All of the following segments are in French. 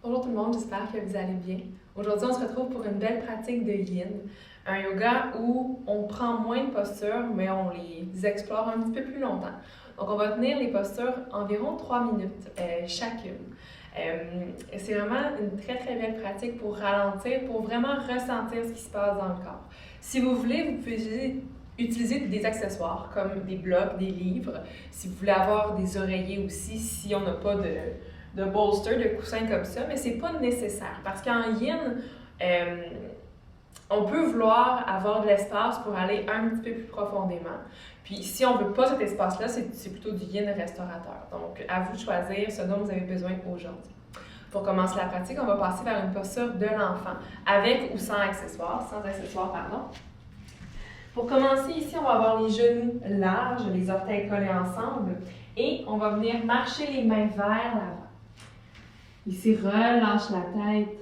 Bonjour tout le monde, j'espère que vous allez bien. Aujourd'hui, on se retrouve pour une belle pratique de yin, un yoga où on prend moins de postures, mais on les explore un petit peu plus longtemps. Donc, on va tenir les postures environ 3 minutes chacune. C'est vraiment une très très belle pratique pour ralentir, pour vraiment ressentir ce qui se passe dans le corps. Si vous voulez, vous pouvez utiliser des accessoires comme des blocs, des livres. Si vous voulez avoir des oreillers aussi, si on n'a pas de bolster, de coussin comme ça, mais c'est pas nécessaire parce qu'en yin, on peut vouloir avoir de l'espace pour aller un petit peu plus profondément. Puis si on veut pas cet espace-là, c'est plutôt du yin restaurateur. Donc, à vous de choisir ce dont vous avez besoin aujourd'hui. Pour commencer la pratique, on va passer vers une posture de l'enfant, avec ou sans accessoires, pardon. Pour commencer ici, on va avoir les genoux larges, les orteils collés ensemble, et on va venir marcher les mains vers l'avant. Ici, relâche la tête.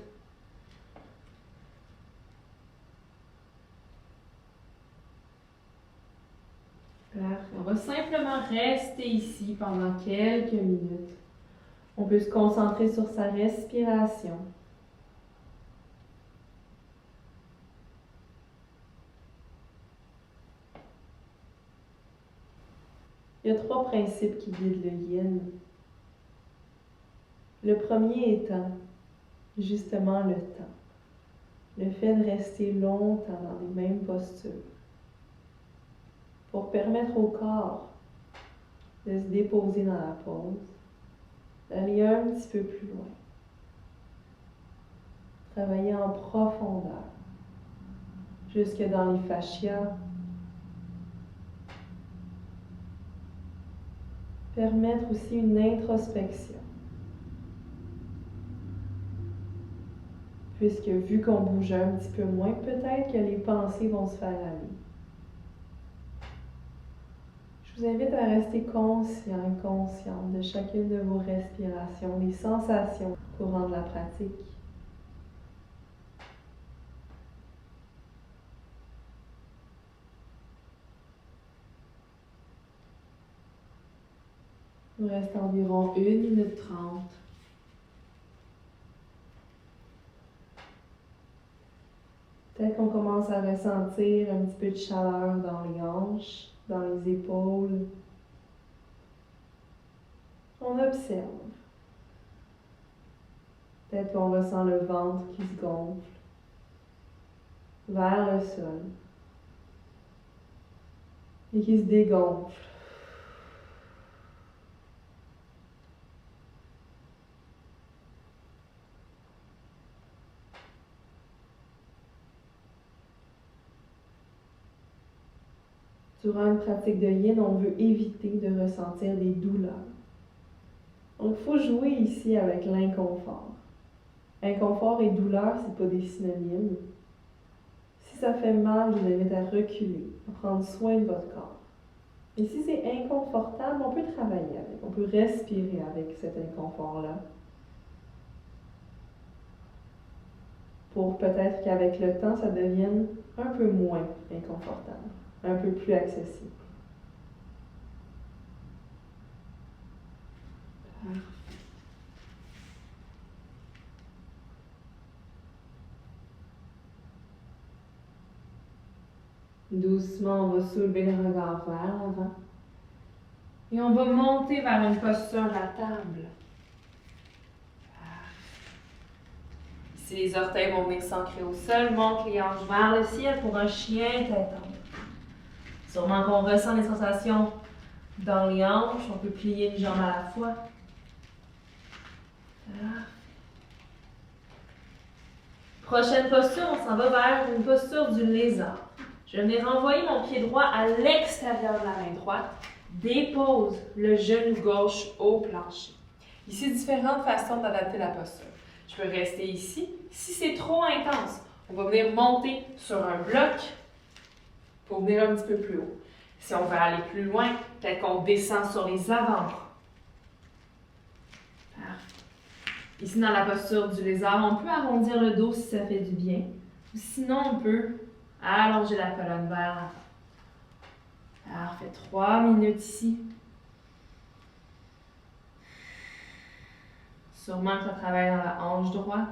Parfait. On va simplement rester ici pendant quelques minutes. On peut se concentrer sur sa respiration. Il y a 3 principes qui guident le yin. Le premier étant justement le temps. Le fait de rester longtemps dans les mêmes postures. Pour permettre au corps de se déposer dans la pose, d'aller un petit peu plus loin. Travailler en profondeur, jusque dans les fascias. Permettre aussi une introspection. Puisque vu qu'on bouge un petit peu moins, peut-être que les pensées vont se faire aller. Je vous invite à rester conscient et consciente de chacune de vos respirations, des sensations courant de la pratique. Il nous reste environ 1 minute 30. Peut-être qu'on commence à ressentir un petit peu de chaleur dans les hanches, dans les épaules. On observe. Peut-être qu'on ressent le ventre qui se gonfle vers le sol et qui se dégonfle. Durant une pratique de yin, on veut éviter de ressentir des douleurs. Donc, il faut jouer ici avec l'inconfort. Inconfort et douleur, ce n'est pas des synonymes. Si ça fait mal, je vous invite à reculer, à prendre soin de votre corps. Et si c'est inconfortable, on peut travailler avec, on peut respirer avec cet inconfort-là. Pour peut-être qu'avec le temps, ça devienne un peu moins inconfortable, un peu plus accessible. Doucement, on va soulever le regard vers l'avant. Et on va monter vers une posture à table. Ici, les orteils vont venir s'ancrer au sol, monte les hanches vers le ciel pour un chien tête en bas. Sûrement qu'on ressent les sensations dans les hanches. On peut plier une jambe à la fois. Voilà. Prochaine posture, on s'en va vers une posture du lézard. Je vais renvoyer mon pied droit à l'extérieur de la main droite. Dépose le genou gauche au plancher. Ici, différentes façons d'adapter la posture. Je peux rester ici. Si c'est trop intense, on va venir monter sur un bloc pour venir un petit peu plus haut. Si on veut aller plus loin, peut-être qu'on descend sur les avant-bras. Ici, dans la posture du lézard, on peut arrondir le dos si ça fait du bien. Ou sinon, on peut allonger la colonne vers l'avant. Parfait. 3 minutes ici. Sûrement que ça travaille dans la hanche droite.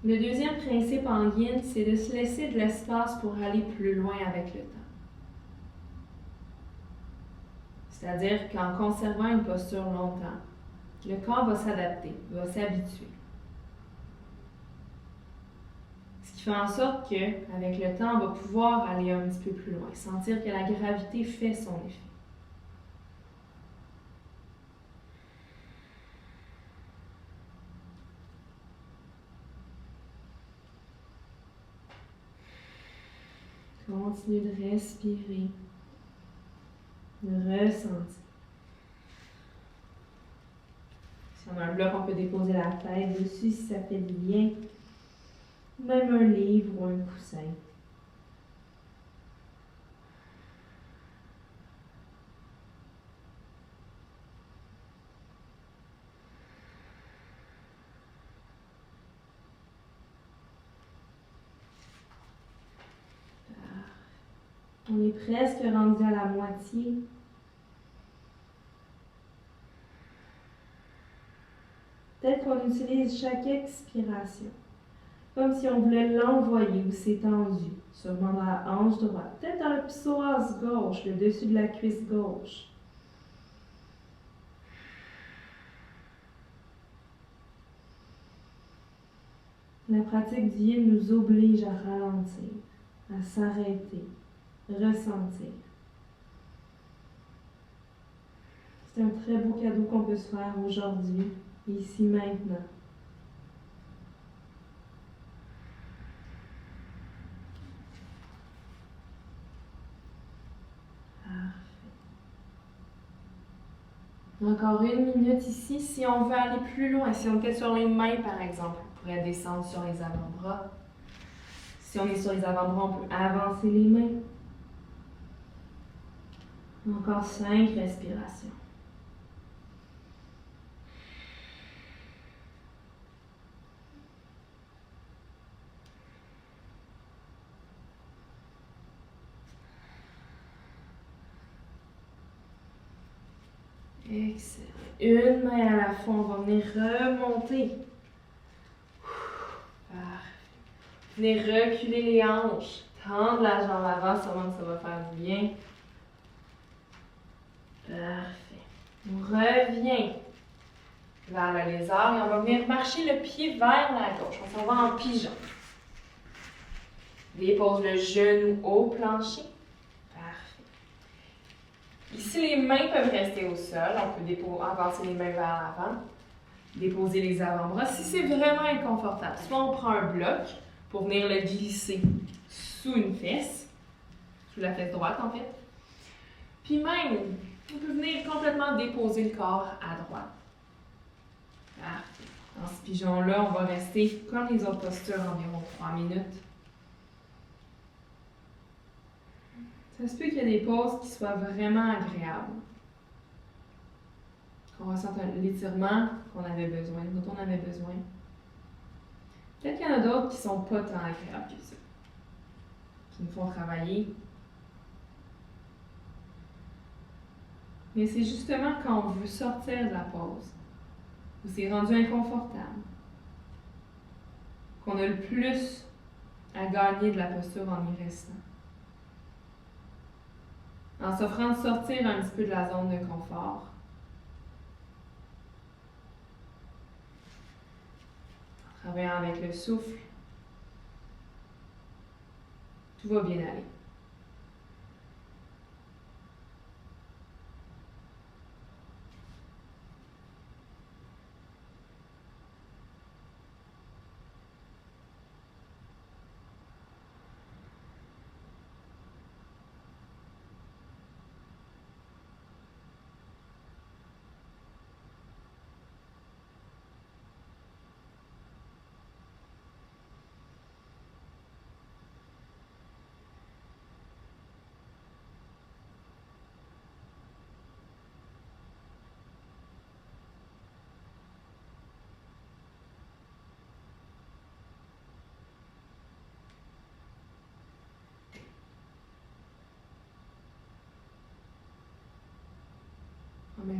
Le deuxième principe en yin, c'est de se laisser de l'espace pour aller plus loin avec le temps. C'est-à-dire qu'en conservant une posture longtemps, le corps va s'adapter, va s'habituer. Ce qui fait en sorte qu'avec le temps, on va pouvoir aller un petit peu plus loin, sentir que la gravité fait son effet. Continue de respirer, de ressentir. Si on a un bloc, on peut déposer la tête dessus si ça fait du bien. Même un livre ou un coussin. On est presque rendu à la moitié. Peut-être qu'on utilise chaque expiration comme si on voulait l'envoyer où c'est tendu, sûrement dans la hanche droite, peut-être dans le psoas gauche, le dessus de la cuisse gauche. La pratique du yin nous oblige à ralentir, à s'arrêter, ressentir. C'est un très beau cadeau qu'on peut se faire aujourd'hui, ici, maintenant. Encore 1 minute ici. Si on veut aller plus loin, si on était sur les mains par exemple, on pourrait descendre sur les avant-bras. Si on est sur les avant-bras, on peut avancer les mains. Encore 5 respirations. Excellent. Une main à la fois, on va venir remonter. Parfait. Venez reculer les hanches. Tendre la jambe avant, sûrement que ça va faire du bien. Parfait. On revient vers le lézard et on va venir marcher le pied vers la gauche. On s'en va en pigeon. Dépose le genou au plancher. Parfait. Ici, les mains peuvent rester au sol. On peut avancer les mains vers l'avant. Déposer les avant-bras. Si c'est vraiment inconfortable, soit on prend un bloc pour venir le glisser sous une fesse, sous la fesse droite en fait. Puis même, on peut venir complètement déposer le corps à droite. Parfait. Dans ce pigeon-là, on va rester comme les autres postures environ 3 minutes. Ça se peut qu'il y ait des pauses qui soient vraiment agréables. Qu'on ressente l'étirement qu'on avait besoin, dont on avait besoin. Peut-être qu'il y en a d'autres qui ne sont pas tant agréables que ça, qui nous font travailler. Mais c'est justement quand on veut sortir de la pause, où c'est rendu inconfortable, qu'on a le plus à gagner de la posture en y restant. En s'offrant de sortir un petit peu de la zone de confort. En travaillant avec le souffle, tout va bien aller.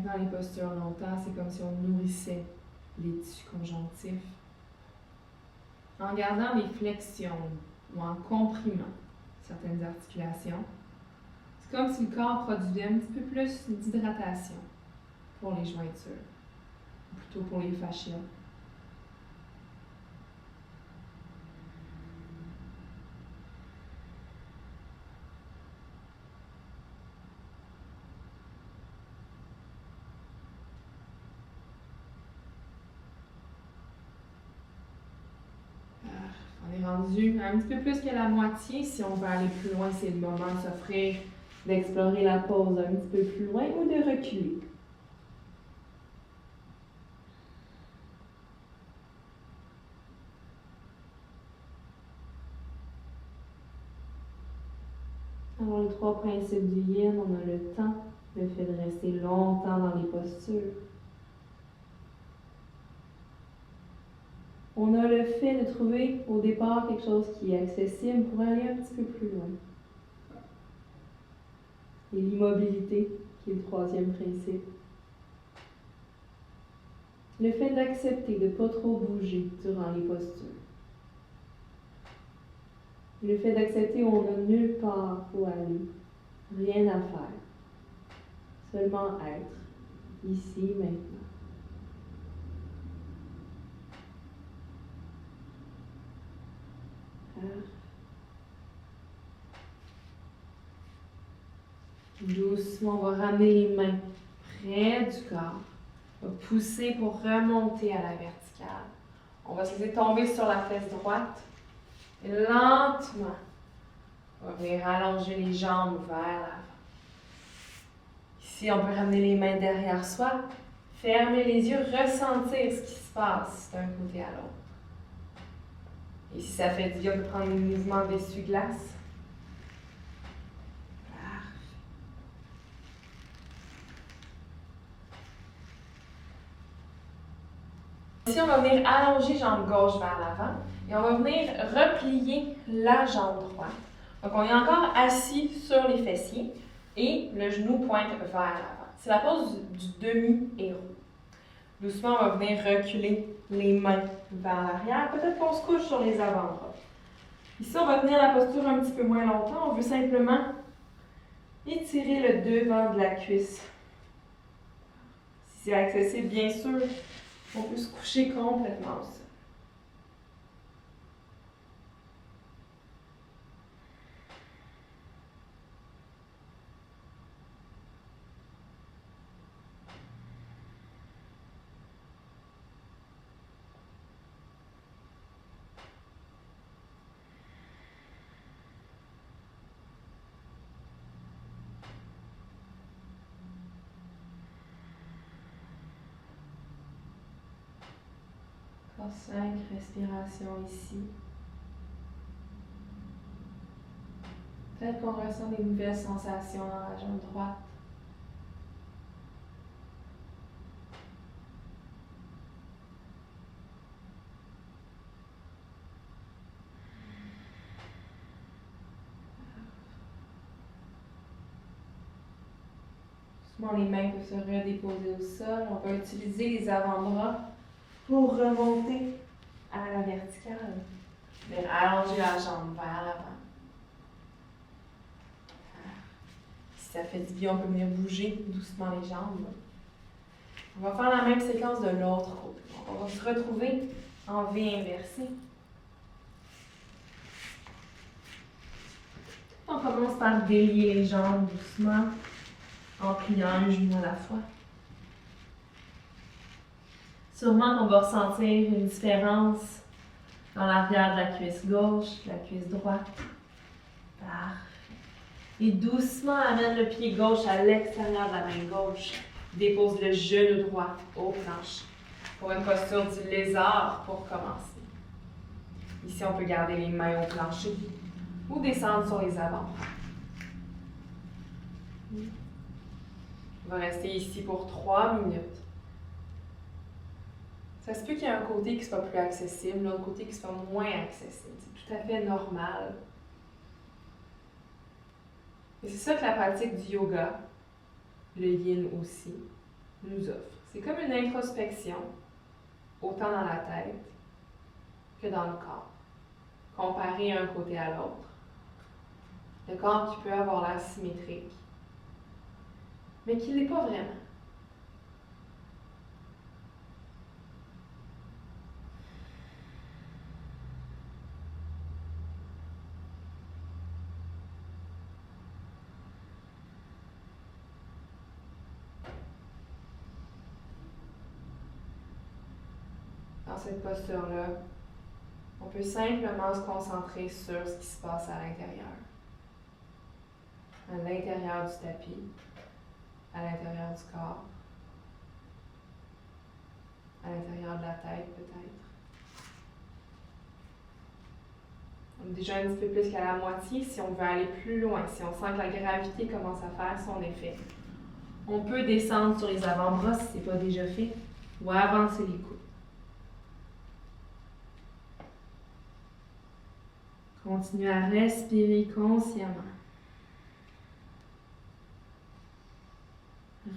dans les postures longtemps, c'est comme si on nourrissait les tissus conjonctifs. En gardant des flexions ou en comprimant certaines articulations, c'est comme si le corps produisait un petit peu plus d'hydratation pour les jointures, ou plutôt pour les fascias. On est rendu un petit peu plus que la moitié. Si on veut aller plus loin, c'est le moment de s'offrir d'explorer la pause un petit peu plus loin ou de reculer. Alors, les 3 principes du yin, on a le temps, le fait de rester longtemps dans les postures. On a le fait de trouver au départ quelque chose qui est accessible pour aller un petit peu plus loin. Et l'immobilité, qui est le 3e principe. Le fait d'accepter de ne pas trop bouger durant les postures. Le fait d'accepter où on n'a nulle part où aller, rien à faire. Seulement être, ici, maintenant. Doucement, on va ramener les mains près du corps. On va pousser pour remonter à la verticale. On va se laisser tomber sur la fesse droite. Et lentement, on va venir allonger les jambes vers l'avant. Ici, on peut ramener les mains derrière soi. Fermer les yeux, ressentir ce qui se passe d'un côté à l'autre. Et si ça fait du bien, on peut prendre le mouvement d'essuie-glace. Ici, on va venir allonger jambe gauche vers l'avant et on va venir replier la jambe droite. Donc, on est encore assis sur les fessiers et le genou pointe vers l'avant. C'est la pose du demi-héros. Doucement, on va venir reculer les mains vers l'arrière. Peut-être qu'on se couche sur les avant-bras. Ici, on va tenir la posture un petit peu moins longtemps. On veut simplement étirer le devant de la cuisse. Si c'est accessible, bien sûr, on peut se coucher complètement aussi. Encore 5 respirations ici. Peut-être qu'on ressent des nouvelles sensations dans la jambe droite. Doucement, les mains peuvent se redéposer au sol. On va utiliser les avant-bras pour remonter à la verticale. Allonger la jambe vers l'avant. Si ça fait du bien, on peut venir bouger doucement les jambes. On va faire la même séquence de l'autre côté. Donc, on va se retrouver en V inversé. On commence par délier les jambes doucement en pliant un genou à la fois. Sûrement qu'on va ressentir une différence dans l'arrière de la cuisse gauche, de la cuisse droite. Parfait. Et doucement, amène le pied gauche à l'extérieur de la main gauche. Dépose le genou droit au plancher. Pour une posture du lézard pour commencer. Ici, on peut garder les mains au plancher ou descendre sur les avant. On va rester ici pour 3 minutes. Ça se peut qu'il y ait un côté qui soit plus accessible, l'autre côté qui soit moins accessible. C'est tout à fait normal. Et c'est ça que la pratique du yoga, le yin aussi, nous offre. C'est comme une introspection, autant dans la tête que dans le corps, comparé un côté à l'autre. Le corps qui peut avoir l'air symétrique, mais qui ne l'est pas vraiment. Dans cette posture-là, on peut simplement se concentrer sur ce qui se passe à l'intérieur du tapis, à l'intérieur du corps, à l'intérieur de la tête peut-être. On est déjà un petit peu plus qu'à la moitié. Si on veut aller plus loin, si on sent que la gravité commence à faire son effet, on peut descendre sur les avant-bras si ce n'est pas déjà fait, ou avancer les coudes. Continuez à respirer consciemment.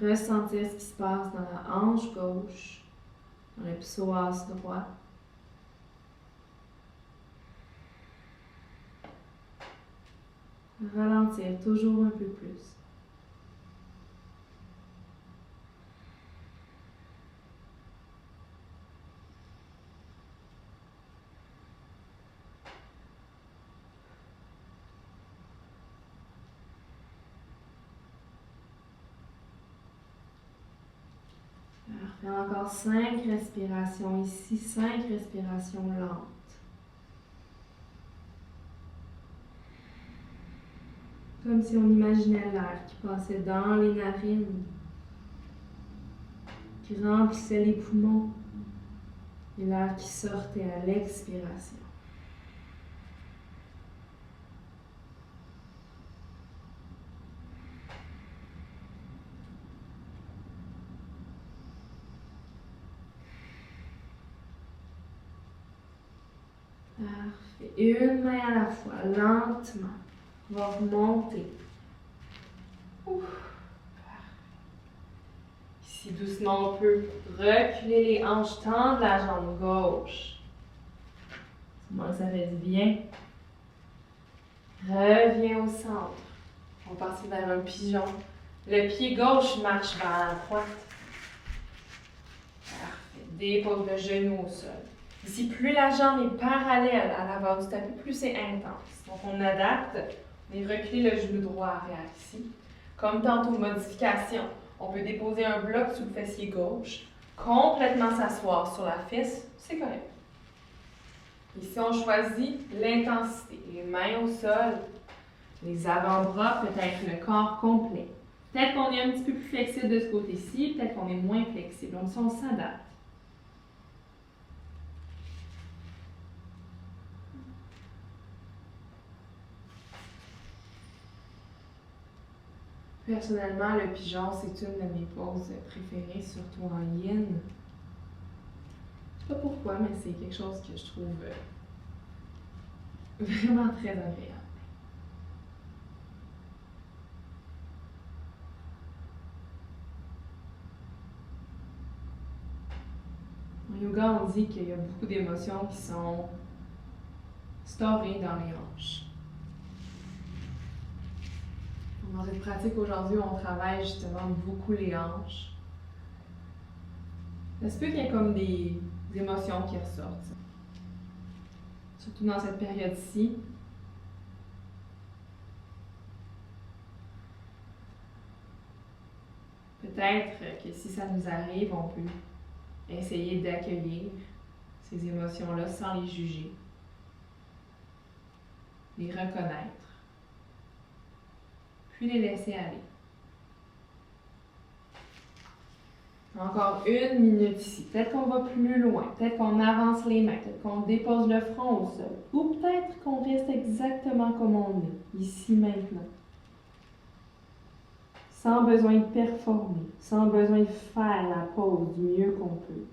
Ressentir ce qui se passe dans la hanche gauche, dans le psoas droit. Ralentir toujours un peu plus. Fais encore 5 respirations ici, 5 respirations lentes. Comme si on imaginait l'air qui passait dans les narines, qui remplissait les poumons, et l'air qui sortait à l'expiration. Parfait. Une main à la fois, lentement. On va remonter. Ouf. Ici, doucement, on peut reculer les hanches, tendre la jambe gauche. Moi, ça fait du bien. Reviens au centre. On va passer vers un pigeon. Le pied gauche marche vers la droite. Parfait. Dépose le genou au sol. Ici, plus la jambe est parallèle à l'avant du tapis, plus c'est intense. Donc, on adapte. On est reculé le genou droit arrière ici. Comme tantôt, modification. On peut déposer un bloc sous le fessier gauche, complètement s'asseoir sur la fesse, c'est correct. Ici, on choisit l'intensité. Les mains au sol, les avant-bras, peut-être le corps complet. Peut-être qu'on est un petit peu plus flexible de ce côté-ci, peut-être qu'on est moins flexible. Donc, on s'adapte. Personnellement, le pigeon, c'est une de mes poses préférées, surtout en yin. Je sais pas pourquoi, mais c'est quelque chose que je trouve vraiment très agréable. En yoga, on dit qu'il y a beaucoup d'émotions qui sont storées dans les hanches. Dans cette pratique aujourd'hui, on travaille justement beaucoup les hanches. Ça se peut qu'il y ait comme des émotions qui ressortent. Surtout dans cette période-ci. Peut-être que si ça nous arrive, on peut essayer d'accueillir ces émotions-là sans les juger, les reconnaître, puis les laisser aller. Encore 1 minute ici. Peut-être qu'on va plus loin, peut-être qu'on avance les mains, peut-être qu'on dépose le front au sol, ou peut-être qu'on reste exactement comme on est, ici maintenant. Sans besoin de performer, sans besoin de faire la pause du mieux qu'on peut.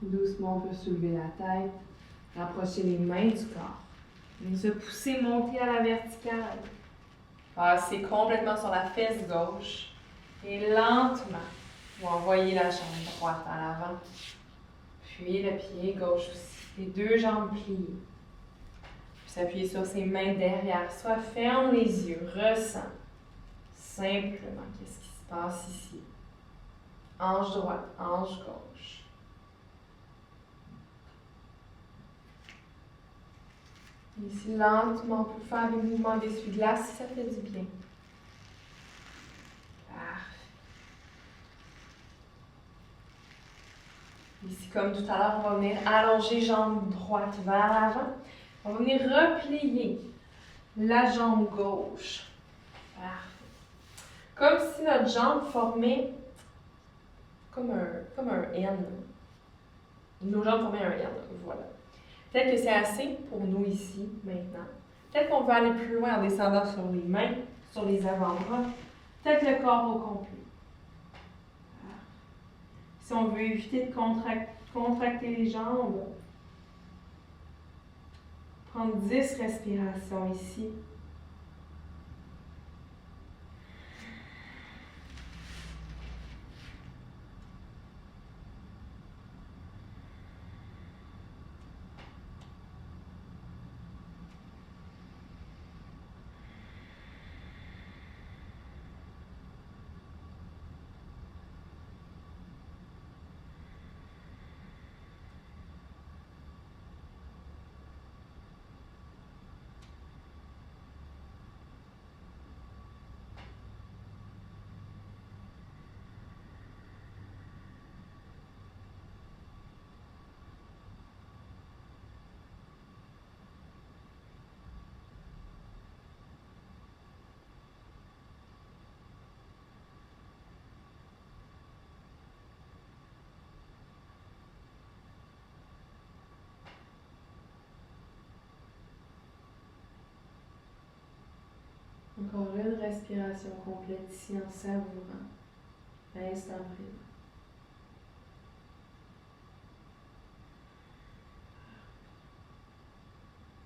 Doucement, on peut soulever la tête, rapprocher les mains du corps. Et se pousser, monter à la verticale. Passer complètement sur la fesse gauche. Et lentement, vous envoyez la jambe droite à l'avant. Puis le pied gauche aussi. Les deux jambes pliées. Puis s'appuyer sur ses mains derrière soi. Ferme les yeux. Ressens simplement qu'est-ce qui se passe ici. Hanche droite, hanche gauche. Ici, lentement, on peut faire des mouvements d'essuie-glace si ça fait du bien. Parfait. Ici, comme tout à l'heure, on va venir allonger jambe droite vers l'avant. On va venir replier la jambe gauche. Parfait. Comme si notre jambe formait comme un N. Nos jambes formaient un N. Voilà. Peut-être que c'est assez pour nous ici, maintenant. Peut-être qu'on va aller plus loin en descendant sur les mains, sur les avant-bras. Peut-être le corps au complet. Si on veut éviter de contracter les jambes, prendre 10 respirations ici. Encore une respiration complète ici en savourant l'instant présent.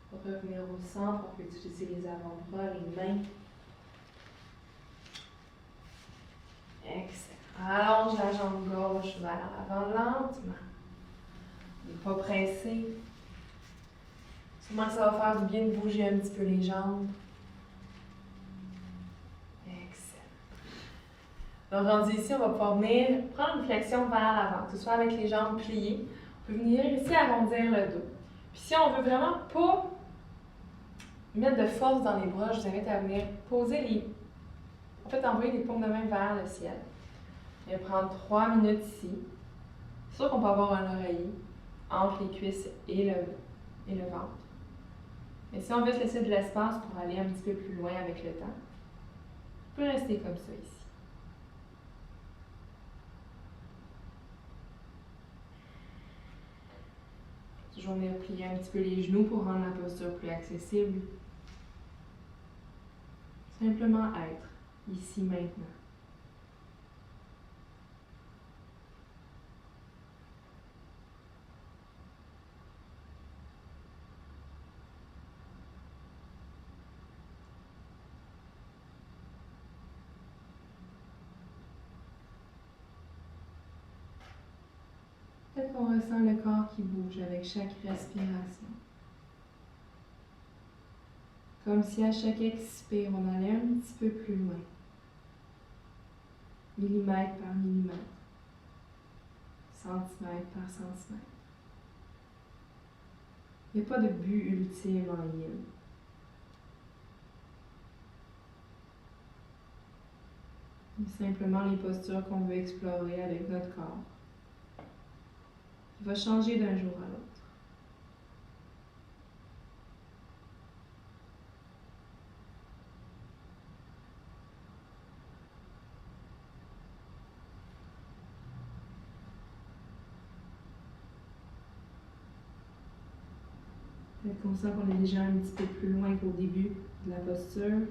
Pour revenir au centre, on peut utiliser les avant-bras, les mains. Excellent. Allonge la jambe gauche vers l'avant lentement. Ne pas presser. Sûrement que ça va faire du bien de bouger un petit peu les jambes. Donc, rendu ici, on va pouvoir venir prendre une flexion vers l'avant, que ce soit avec les jambes pliées. On peut venir ici arrondir le dos. Puis si on veut vraiment pas mettre de force dans les bras, je vous invite à venir poser envoyer les paumes de main vers le ciel. Et prendre 3 minutes ici. C'est sûr qu'on peut avoir un oreiller entre les cuisses et le ventre. Mais si on veut se laisser de l'espace pour aller un petit peu plus loin avec le temps, on peut rester comme ça ici. Toujours venir plier un petit peu les genoux pour rendre la posture plus accessible. Simplement être ici maintenant. Peut-être qu'on ressent le corps qui bouge avec chaque respiration. Comme si à chaque expire, on allait un petit peu plus loin. Millimètre par millimètre. Centimètre par centimètre. Il n'y a pas de but ultime en yin. Simplement les postures qu'on veut explorer avec notre corps. Il va changer d'un jour à l'autre. Peut-être qu'on sent qu'on est déjà un petit peu plus loin qu'au début de la posture.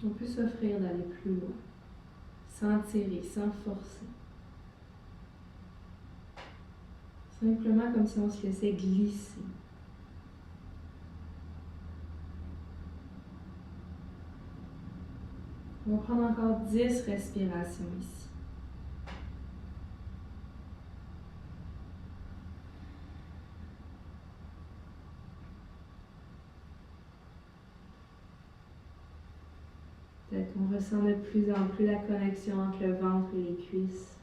On peut s'offrir d'aller plus loin, sans tirer, sans forcer. Simplement comme si on se laissait glisser. On va prendre encore 10 respirations ici. Peut-être qu'on ressent de plus en plus la connexion entre le ventre et les cuisses.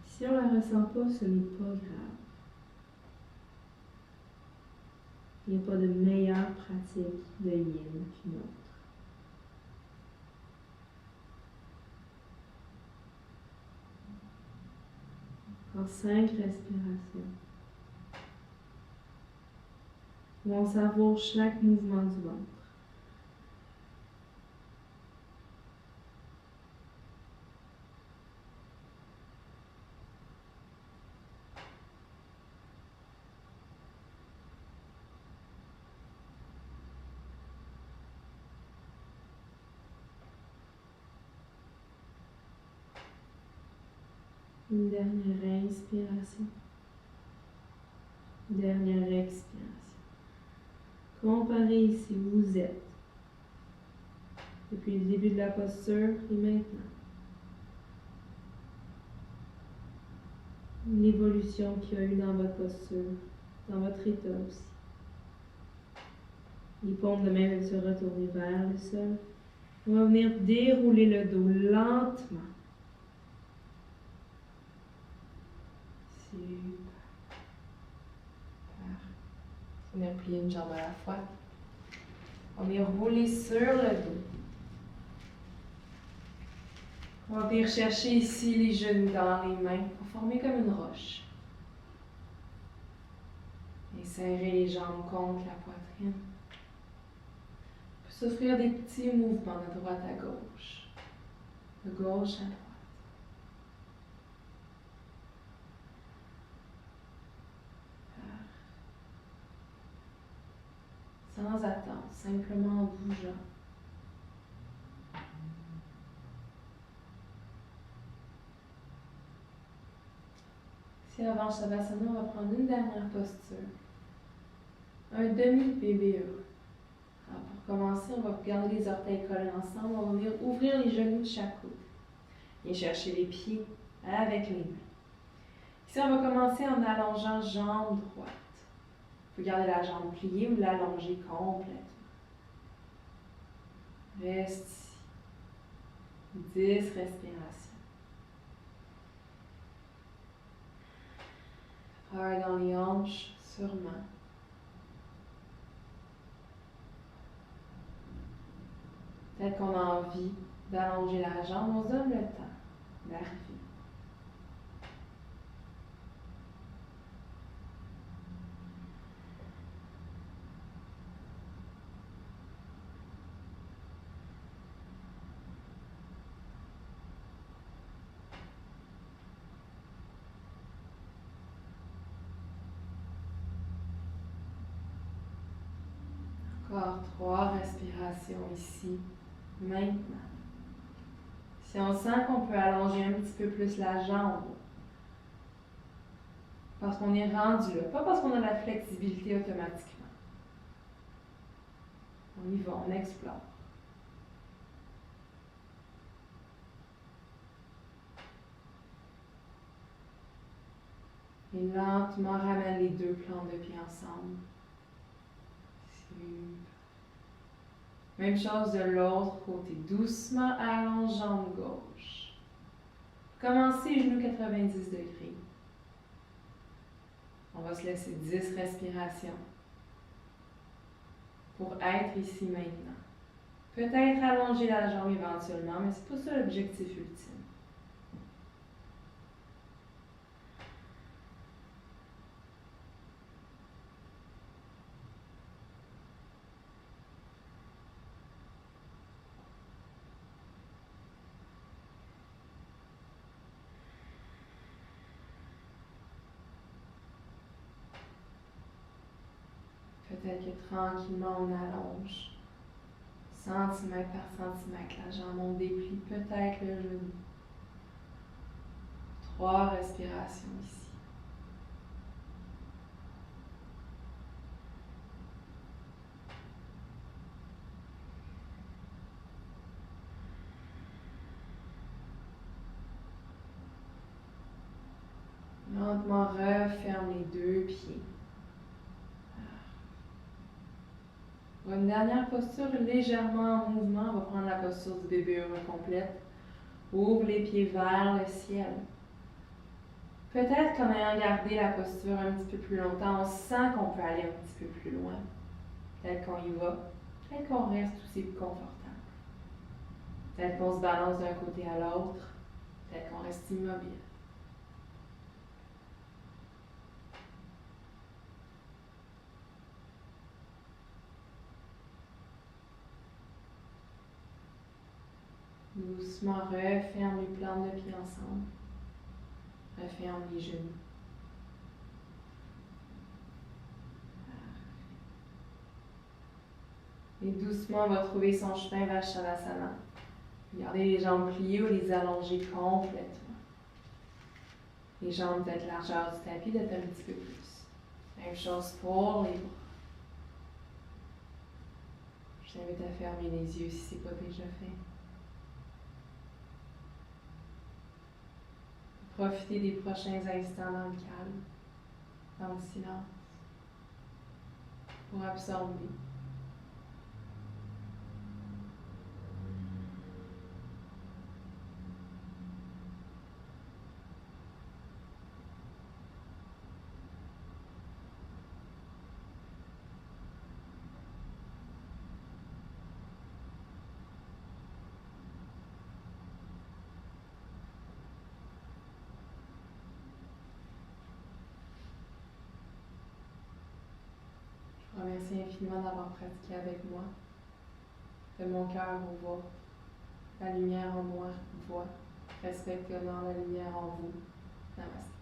Si on ne la ressent pas, ce n'est pas grave. Il n'y a pas de meilleure pratique de yin qu'une autre. Encore 5 respirations. Où on savoure chaque mouvement du ventre. Une dernière inspiration. Dernière expiration. Comparez ici où vous êtes depuis le début de la posture et maintenant. L'évolution qu'il y a eu dans votre posture, dans votre état aussi. Les paumes de main veulent se retourner vers le sol. On va venir dérouler le dos lentement. Super. On va plier une jambe à la fois. On va rouler sur le dos. On va venir chercher ici les genoux dans les mains pour former comme une roche. Et serrer les jambes contre la poitrine. On peut s'offrir des petits mouvements de droite à gauche. De gauche à droite. Sans attendre, simplement en bougeant. Si avant Shavasana, on va prendre une dernière posture. Un demi-bébé heureux. Alors pour commencer, on va garder les orteils collés ensemble. On va venir ouvrir les genoux de chaque côté. Et chercher les pieds avec les mains. Ici, on va commencer en allongeant jambe droite. Vous pouvez garder la jambe pliée ou l'allonger complètement. Reste ici. 10 respirations. Travaille dans les hanches, sûrement. Peut-être qu'on a envie d'allonger la jambe, on se donne le temps d'arriver. Encore 3 respirations ici, maintenant. Si on sent qu'on peut allonger un petit peu plus la jambe, parce qu'on est rendu là, pas parce qu'on a la flexibilité automatiquement. On y va, on explore. Et lentement ramène les deux plans de pied ensemble. Même chose de l'autre côté. Doucement allonge jambe gauche. Commencez genoux 90 degrés. On va se laisser 10 respirations pour être ici maintenant. Peut-être allonger la jambe éventuellement, mais c'est pas ça l'objectif ultime. Peut-être que tranquillement on allonge centimètre par centimètre. La jambe, on déplie peut-être le genou. 3 respirations ici. Lentement, referme les 2 pieds. Pour une dernière posture légèrement en mouvement, on va prendre la posture du bébé heureux complète. Ouvre les pieds vers le ciel. Peut-être qu'en ayant gardé la posture un petit peu plus longtemps, on sent qu'on peut aller un petit peu plus loin. Peut-être qu'on y va. Peut-être qu'on reste aussi confortable. Peut-être qu'on se balance d'un côté à l'autre. Peut-être qu'on reste immobile. Doucement, referme les plantes de pieds ensemble. Referme les genoux. Et doucement, on va trouver son chemin vers Shavasana. Gardez les jambes pliées ou les allonger complètement. Les jambes peut-être largeur du tapis, d'être un petit peu plus. Même chose pour les bras. Je t'invite à fermer les yeux si ce n'est pas déjà fait. Profitez des prochains instants dans le calme, dans le silence, pour absorber. Je vous remercie infiniment d'avoir pratiqué avec moi. De mon cœur au voix, la lumière en moi voit. Respecte et honore la lumière en vous. Namaste.